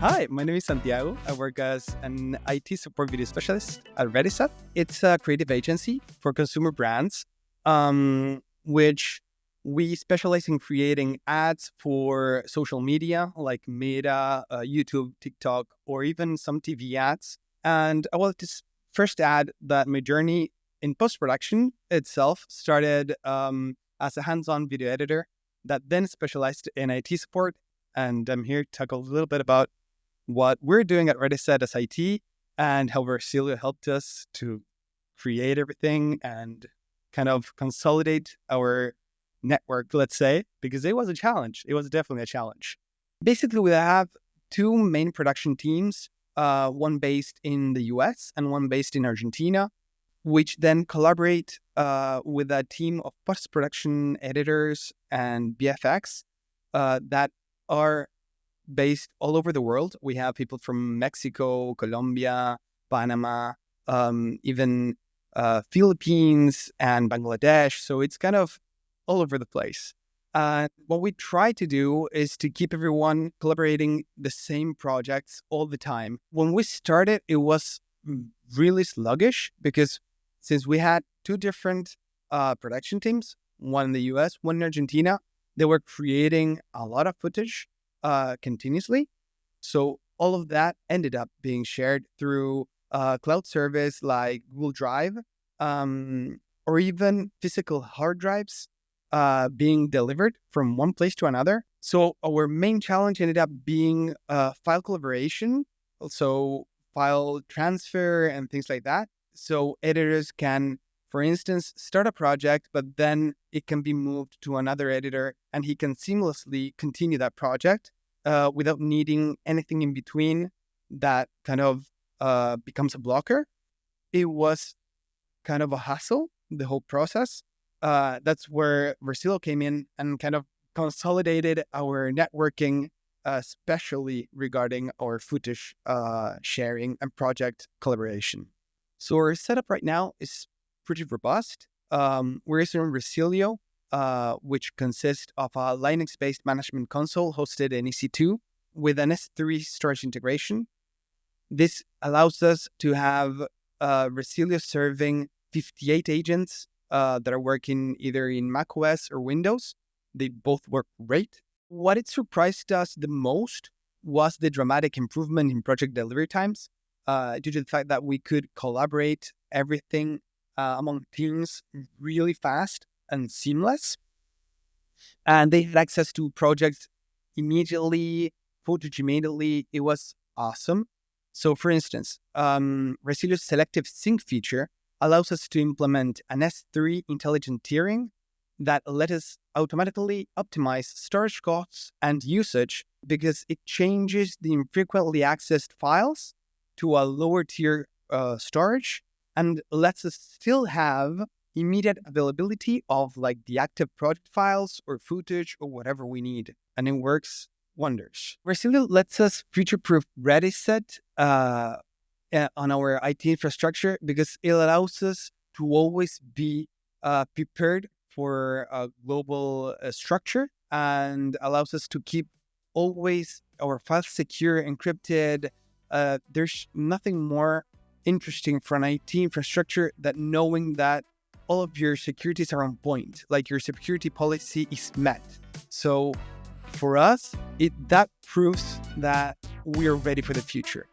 Hi, my name is Santiago. I work as an IT support video specialist at Resilio. It's a creative agency for consumer brands, which we specialize in creating ads for social media like Meta, YouTube, TikTok, or even some TV ads. And I wanted to first add that my journey in post-production itself started as a hands-on video editor that then specialized in IT support. And I'm here to talk a little bit about what we're doing at Resilio as IT and how Resilio helped us to create everything and kind of consolidate our network, let's say, because it was a challenge. It was definitely a challenge. Basically, we have two main production teams, one based in the US and one based in Argentina, which then collaborate with a team of post-production editors and VFX that are based all over the world. We have people from Mexico, Colombia, Panama, even Philippines and Bangladesh. So it's kind of all over the place. What we try to do is to keep everyone collaborating the same projects all the time. When we started, it was really sluggish because since we had two different production teams, one in the US, one in Argentina, they were creating a lot of footage continuously. So all of that ended up being shared through cloud service like Google Drive, or even physical hard drives being delivered from one place to another. So our main challenge ended up being file collaboration, also file transfer and things like that. So editors can, for instance, start a project, but then it can be moved to another editor and he can seamlessly continue that project without needing anything in between that kind of becomes a blocker. It was kind of a hassle, the whole process. That's where Resilio came in and kind of consolidated our networking, especially regarding our footage sharing and project collaboration. So our setup right now is pretty robust. We're using Resilio, which consists of a Linux-based management console hosted in EC2 with an S3 storage integration. This allows us to have Resilio serving 58 agents that are working either in macOS or Windows. They both work great. What it surprised us the most was the dramatic improvement in project delivery times due to the fact that we could collaborate everything among teams really fast and seamless. And they had access to projects immediately, footage immediately. It was awesome. So for instance, Resilio's selective sync feature allows us to implement an S3 intelligent tiering that let us automatically optimize storage costs and usage because it changes the infrequently accessed files to a lower tier storage and lets us still have immediate availability of like the active project files or footage or whatever we need. And it works wonders. Resilio lets us future-proof Resilio on our IT infrastructure because it allows us to always be prepared for a global structure and allows us to keep always our files secure, encrypted. There's nothing more interesting for an IT infrastructure than knowing that all of your securities are on point, like your security policy is met. So for us, that proves that we are ready for the future.